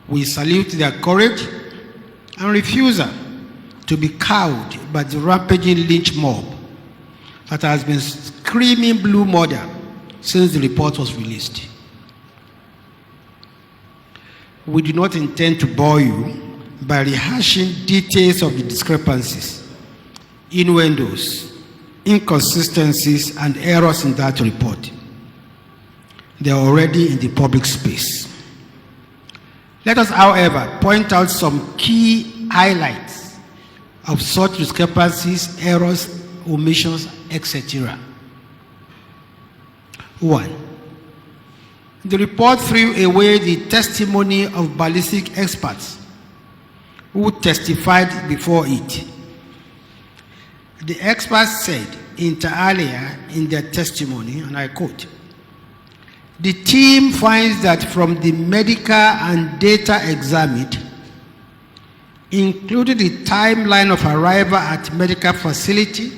We salute their courage and refusal to be cowed by the rampaging lynch mob that has been screaming blue murder since the report was released. We do not intend to bore you by rehashing details of the discrepancies, innuendos, inconsistencies, and errors in that report. They are already in the public space. Let us, however, point out some key highlights of such discrepancies, errors, omissions, etc. 1. The report threw away the testimony of ballistic experts who testified before it. The experts said inter alia in their testimony, and I quote, "The team finds that from the medical and data examined, including the timeline of arrival at medical facility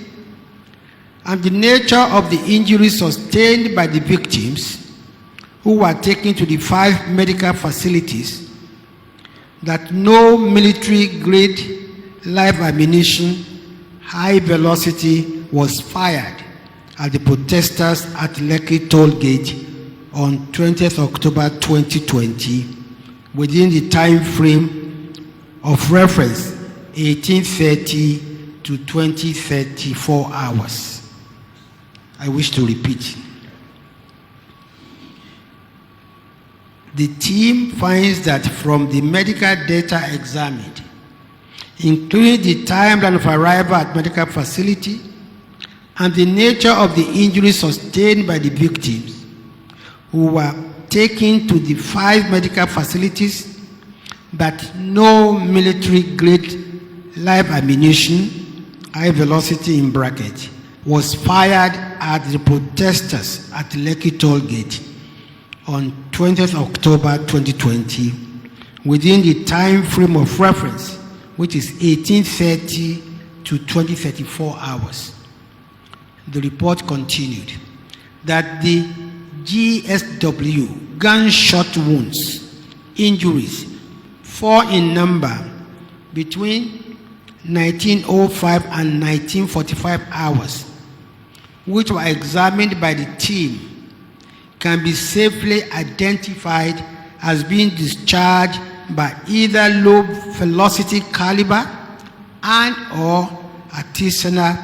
and the nature of the injuries sustained by the victims who were taken to the 5 medical facilities, that no military-grade live ammunition, high velocity, was fired at the protesters at Lekki toll gate on 20th October 2020 within the time frame of reference 1830 to 2034 hours. I wish to repeat. The team finds that from the medical data examined, including the timeline of arrival at medical facility and the nature of the injuries sustained by the victims who were taken to the 5 medical facilities, that no military-grade live ammunition, high velocity in bracket, was fired at the protesters at Lekki toll gate on 20th October 2020 within the time frame of reference, which is 1830 to 2034 hours. The report continued that the GSW gunshot wounds, injuries, 4 in number, between 1905 and 1945 hours, which were examined by the team, can be safely identified as being discharged by either low velocity caliber and or artisanal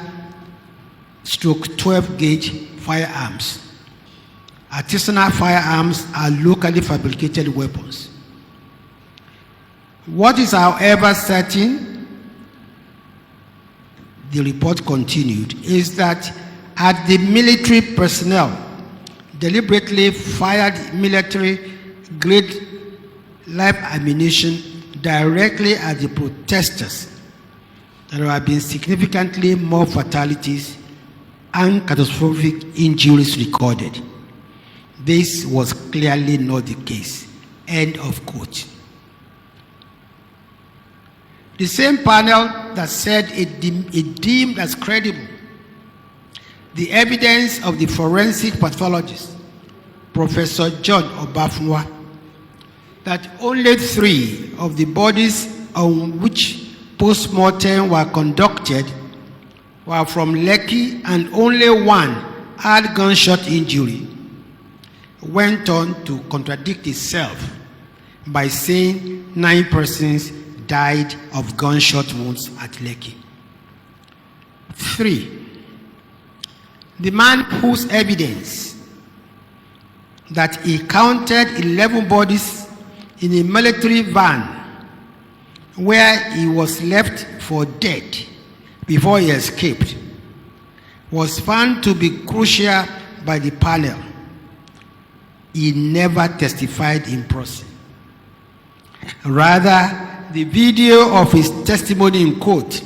stroke 12 gauge firearms. Artisanal firearms are locally fabricated weapons. What is, however, certain, the report continued, is that had the military personnel deliberately fired military-grade live ammunition directly at the protesters, there have been significantly more fatalities and catastrophic injuries recorded. This was clearly not the case. End of quote. The same panel that said it deemed as credible the evidence of the forensic pathologist, Professor John Obafunwa, that only 3 of the bodies on which post-mortem were conducted were from Lekki and only 1 had gunshot injury, went on to contradict itself by saying 9 persons died of gunshot wounds at Lekki. 3. The man whose evidence that he counted 11 bodies in a military van where he was left for dead before he escaped was found to be crucial by the panel. He never testified in person. Rather, the video of his testimony in court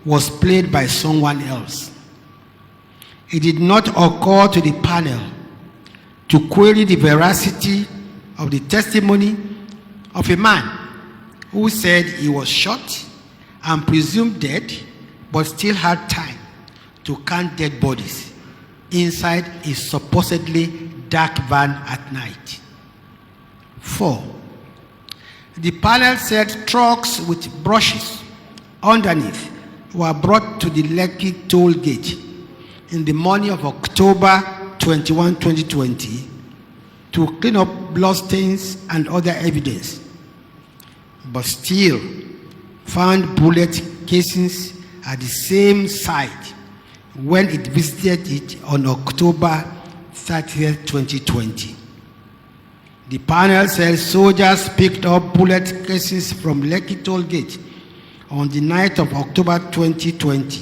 was played by someone else. It did not occur to the panel to query the veracity of the testimony of a man who said he was shot and presumed dead, but still had time to count dead bodies inside a supposedly dark van at night. 4. The panel said trucks with brushes underneath were brought to the Lekki toll gate in the morning of October 21, 2020 to clean up bloodstains and other evidence, but still found bullet casings at the same site when it visited it on October 30, 2020. The panel says soldiers picked up bullet casings from Lekki toll gate on the night of October 2020,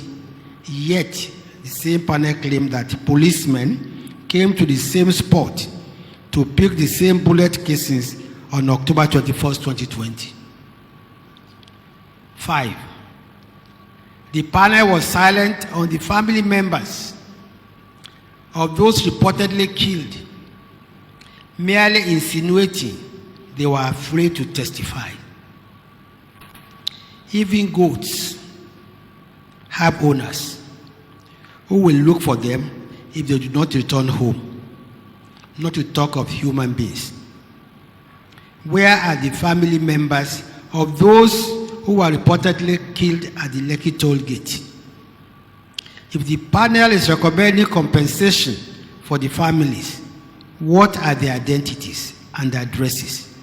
yet the same panel claimed that policemen came to the same spot to pick the same bullet casings on October 21, 2020. 5. The panel was silent on the family members of those reportedly killed, merely insinuating they were afraid to testify. Even goats have owners who will look for them if they do not return home, not to talk of human beings. Where are the family members of those who were reportedly killed at the Lekki toll gate? If the panel is recommending compensation for the families, what are their identities and addresses?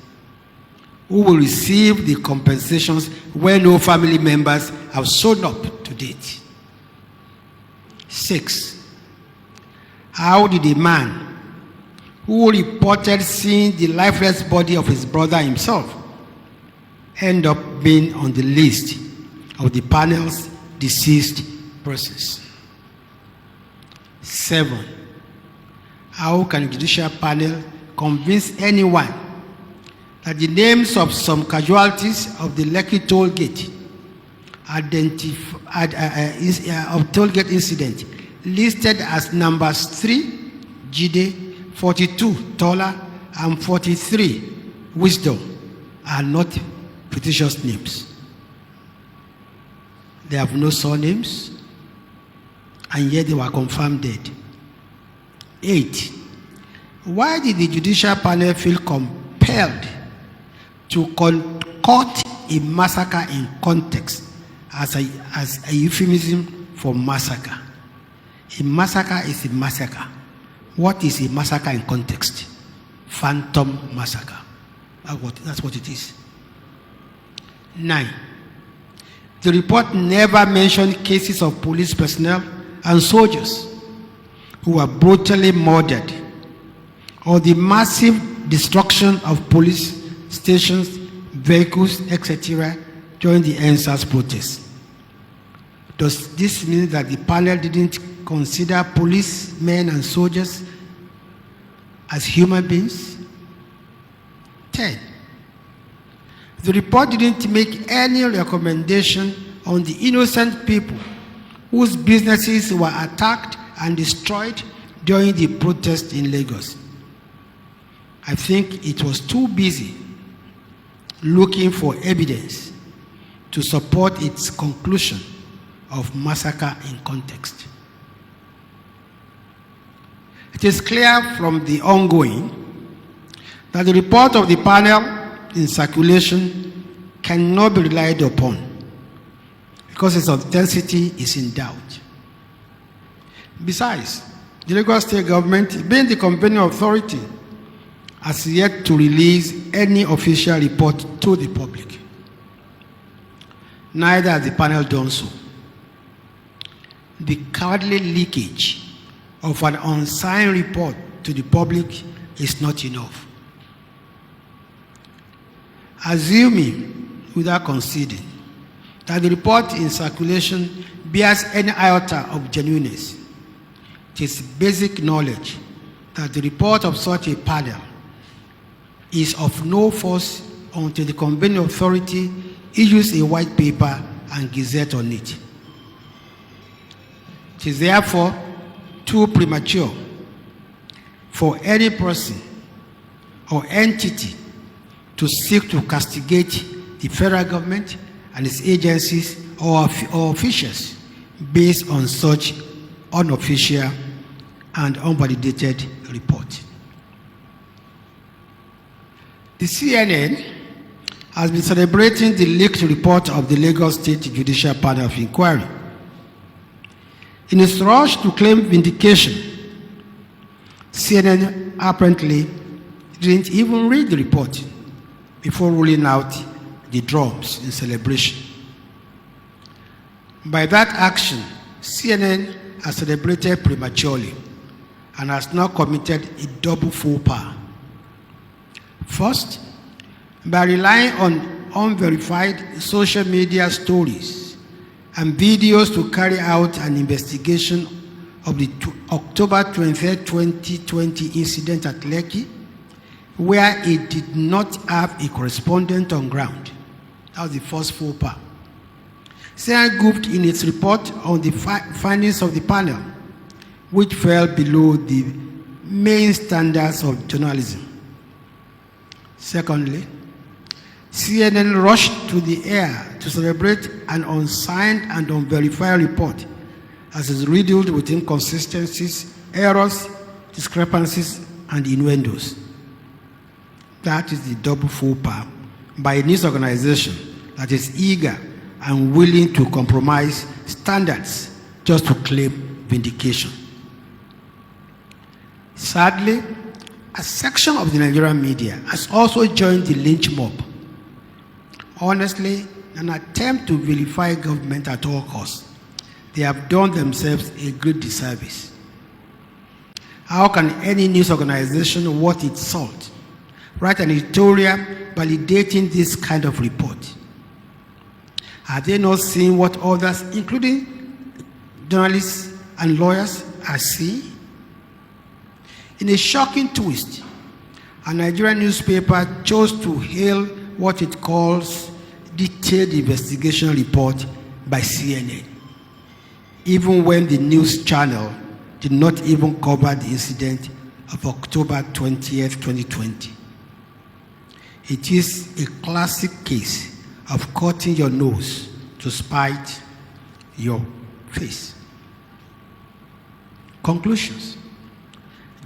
Who will receive the compensations when no family members have shown up to date? 6. How did a man who reported seeing the lifeless body of his brother himself end up being on the list of the panel's deceased persons? 7. How can a judicial panel convince anyone that the names of some casualties of the Lekki toll gate of toll gate incident listed as numbers 3, Jide, 42, Tola, and 43, Wisdom, are not fictitious names? They have no surnames, and yet they were confirmed dead. 8. Why did the judicial panel feel compelled to concoct a massacre in context as a euphemism for massacre? A massacre is a massacre. What is a massacre in context? Phantom massacre. That's what it is. 9. The report never mentioned cases of police personnel and soldiers who were brutally murdered, or the massive destruction of police stations, vehicles, etc. during the EndSARS protests. Does this mean that the panel didn't consider policemen and soldiers as human beings? 10. The report didn't make any recommendation on the innocent people whose businesses were attacked and destroyed during the protest in Lagos. I think it was too busy looking for evidence to support its conclusion of massacre in context. It is clear from the ongoing that the report of the panel in circulation cannot be relied upon because its authenticity is in doubt. Besides, the Lagos State government, being the convening authority, has yet to release any official report to the public. Neither has the panel done so. The cowardly leakage of an unsigned report to the public is not enough. Assuming, without conceding, that the report in circulation bears any iota of genuineness, it is basic knowledge that the report of such a panel is of no force until the convening authority issues a white paper and gazette on it. It is therefore too premature for any person or entity to seek to castigate the federal government and its agencies or officials based on such unofficial and unvalidated report. The CNN has been celebrating the leaked report of the Lagos State Judicial Panel of Inquiry. In its rush to claim vindication, CNN apparently didn't even read the report before ruling out the drums in celebration. By that action, CNN has celebrated prematurely and has now committed a double faux pas. First, by relying on unverified social media stories and videos to carry out an investigation of the October 23, 2020 incident at Lekki, where it did not have a correspondent on ground. That was the first faux pas. CNN goofed in its report on the findings of the panel, which fell below the main standards of journalism. Secondly, CNN rushed to the air to celebrate an unsigned and unverified report as is riddled with inconsistencies, errors, discrepancies, and innuendos. That is the double faux pas by a news organization that is eager and willing to compromise standards just to claim vindication. Sadly, a section of the Nigerian media has also joined the lynch mob. Honestly, an attempt to vilify government at all costs. They have done themselves a great disservice. How can any news organization worth its salt write an editorial validating this kind of report? Are they not seeing what others, including journalists and lawyers, are seeing? In a shocking twist, a Nigerian newspaper chose to hail what it calls detailed investigation report by CNN, even when the news channel did not even cover the incident of October 20th, 2020. It is a classic case of cutting your nose to spite your face. Conclusions.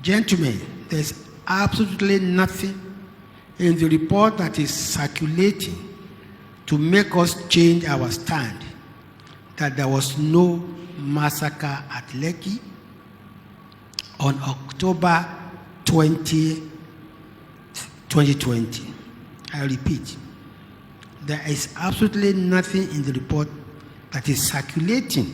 Gentlemen, there's absolutely nothing in the report that is circulating to make us change our stand that there was no massacre at Lekki on October 20, 2020. I repeat, there is absolutely nothing in the report that is circulating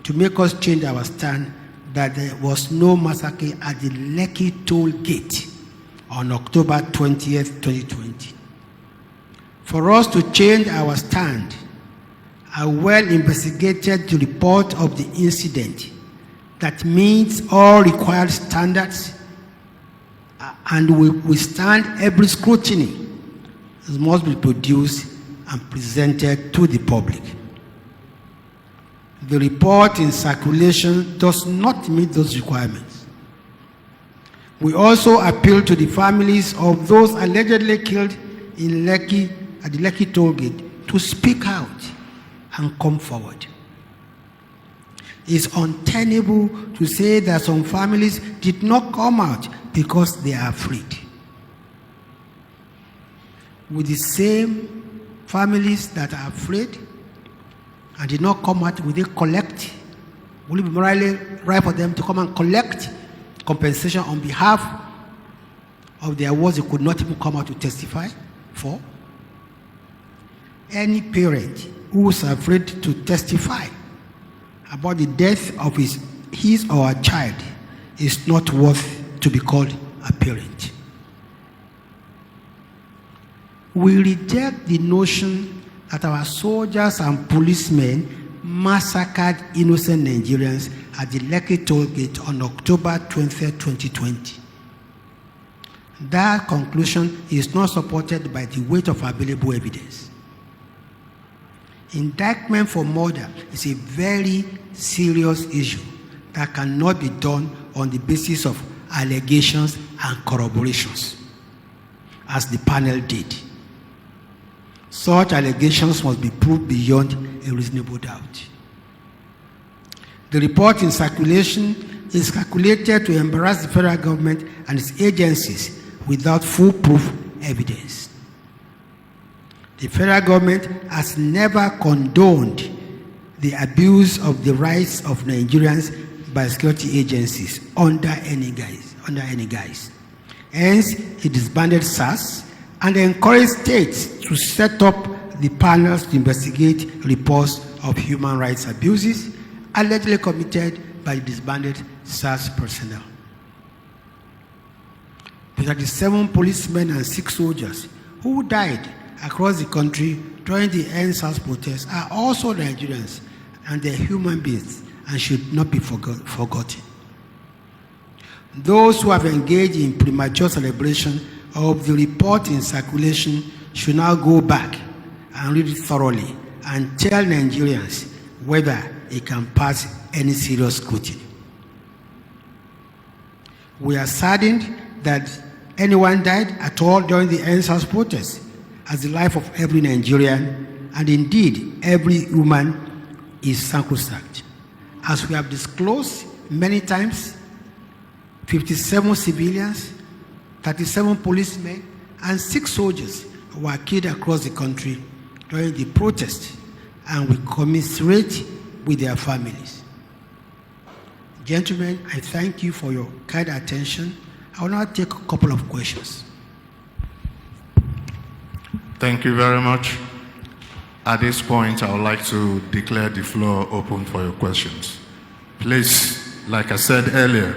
to make us change our stand that there was no massacre at the Lekki toll gate on October 20th, 2020. For us to change our stand, a well-investigated report of the incident that meets all required standards and will withstand every scrutiny must be produced and presented to the public. The report in circulation does not meet those requirements. We also appeal to the families of those allegedly killed in Lekki at the Lekki toll gate to speak out and come forward. It's untenable to say that some families did not come out because they are afraid. With the same families that are afraid and did not come out, will they collect? Will it be morally right for them to come and collect compensation on behalf of their words they could not even come out to testify for? Any parent who is afraid to testify about the death of his or her child is not worth to be called a parent. We reject the notion that our soldiers and policemen massacred innocent Nigerians at the Lekki toll gate on October 20, 2020. That conclusion is not supported by the weight of available evidence. Indictment for murder is a very serious issue that cannot be done on the basis of allegations and corroborations, as the panel did. Such allegations must be proved beyond a reasonable doubt. The report in circulation is calculated to embarrass the federal government and its agencies without foolproof evidence. The federal government has never condoned the abuse of the rights of Nigerians by security agencies under any guise. Hence, it disbanded SARS and encouraged states to set up the panels to investigate reports of human rights abuses allegedly committed by the disbanded SARS personnel. 37 policemen and 6 soldiers who died across the country during the EndSARS protests are also Nigerians, and they're human beings and should not be forgotten. Those who have engaged in premature celebration of the report in circulation should now go back and read it thoroughly and tell Nigerians whether it can pass any serious scrutiny. We are saddened that anyone died at all during the EndSARS protests, as the life of every Nigerian, and indeed every human, is sacrosanct. As we have disclosed many times, 57 civilians, 37 policemen, and 6 soldiers were killed across the country during the protest, and we commiserate with their families. Gentlemen, I thank you for your kind attention. I will now take a couple of questions. Thank you very much. At this point, I would like to declare the floor open for your questions. Please, like I said earlier,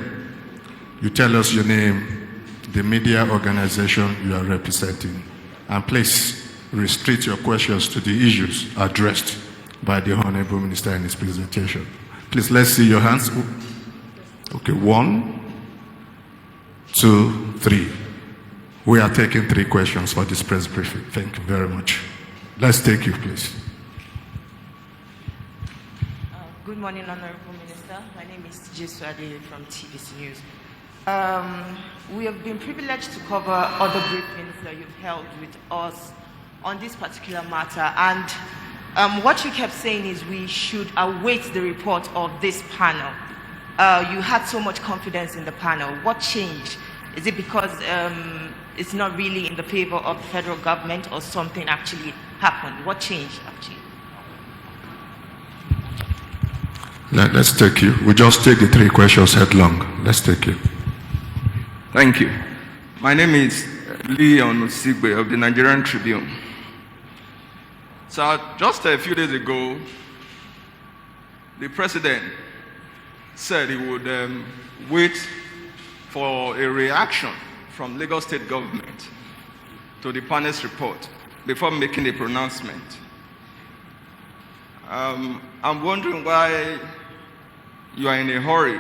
you tell us your name, the media organization you are representing, and please restrict your questions to the issues addressed by the Honorable Minister in his presentation. Please, let's see your hands. Okay, 1, 2, 3. We are taking 3 questions for this press briefing. Thank you very much. Let's take you, please. Good morning, Honorable Minister. My name is Jesu Ade from TVC News. We have been privileged to cover other briefings that you've held with us on this particular matter, and what you kept saying is we should await the report of this panel. You had so much confidence in the panel. What changed? Is it because it's not really in the favor of the federal government, or something actually happened? What changed, actually? Let's take you. We just take the 3 questions headlong. Let's take you. Thank you. My name is Leon Sigbe of the Nigerian Tribune. So just a few days ago, the president said he would wait for a reaction from Lagos State government to the panel's report before making a pronouncement. I'm wondering why you are in a hurry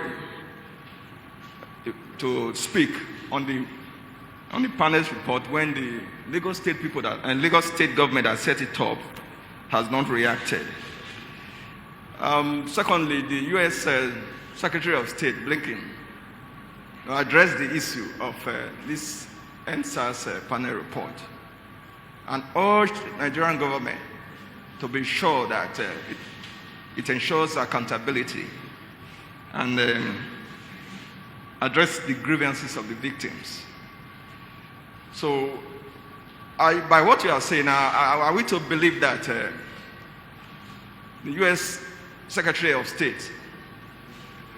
to speak on the panel's report when the Lagos State people and Lagos State government that set it up has not reacted. Secondly, the U.S. Secretary of State Blinken addressed the issue of this EndSARS panel report and urged the Nigerian government to be sure that it ensures accountability and address the grievances of the victims. So, by what you are saying now, are we to believe that the U.S. Secretary of State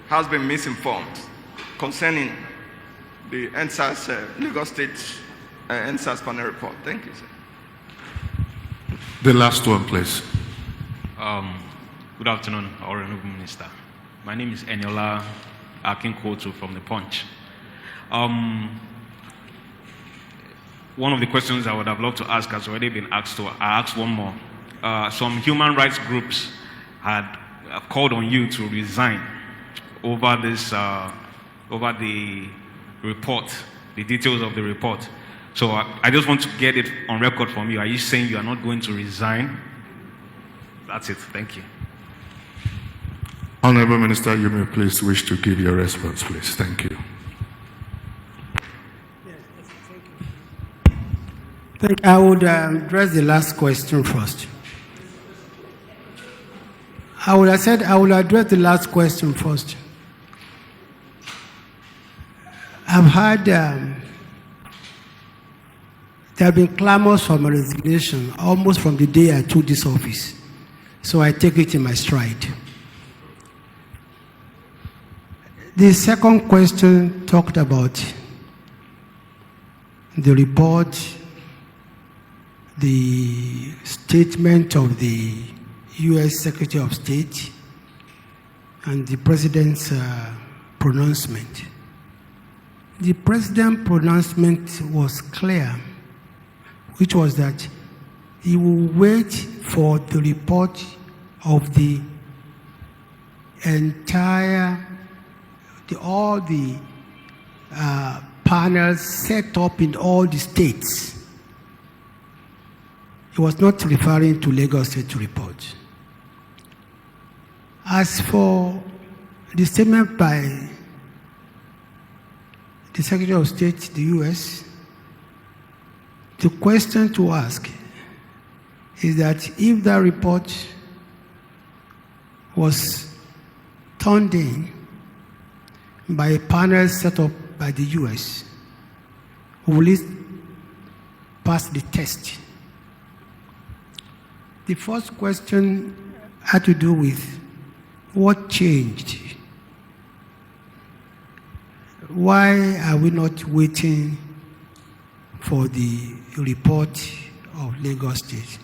has been misinformed concerning the EndSARS, Lagos State EndSARS panel report? Thank you, sir. The last one, please. Good afternoon, Honorable Minister. My name is Eniola Akinkotu from The Punch. One of the questions I would have loved to ask has already been asked, so I asked one more. Some human rights groups had called on you to resign over this, over the report, the details of the report. So I just want to get it on record from you. Are you saying you are not going to resign? That's it. Thank you. Honorable Minister, you may please wish to give your response, please. Thank you. I would address the last question first. I would have said I will address the last question first. I've had There have been clamors for my resignation almost from the day I took this office. So I take it in my stride. The second question talked about the report, the statement of the U.S. Secretary of State, and the President's pronouncement. The President's pronouncement was clear, which was that he will wait for the report of the entire, all the panels set up in all the states. He was not referring to Lagos State report. As for the statement by the Secretary of State, the U.S., the question to ask is that if that report was turned in by a panel set up by the U.S., will it pass the test? The first question had to do with what changed. Why are we not waiting for the report of Lagos State?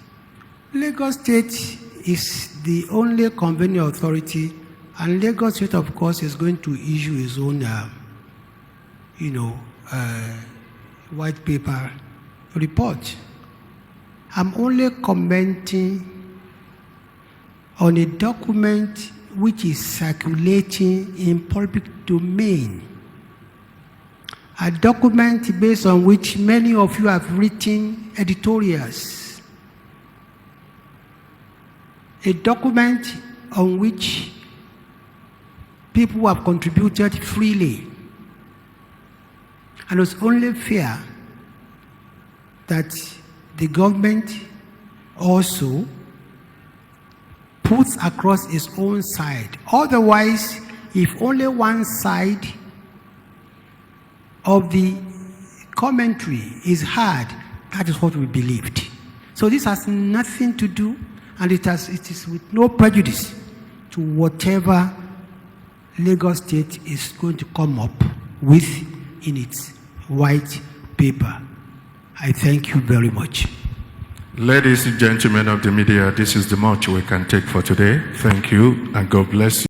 Lagos State is the only convening authority, and Lagos State, of course, is going to issue its own, white paper report. I'm only commenting on a document which is circulating in public domain. A document based on which many of you have written editorials. A document on which people have contributed freely. And it's only fair that the government also puts across its own side. Otherwise, if only one side of the commentary is heard, that is what we believed. So this has nothing to do, and it is with no prejudice to whatever Lagos State is going to come up with in its white paper. I thank you very much. Ladies and gentlemen of the media, this is the much we can take for today. Thank you, and God bless you.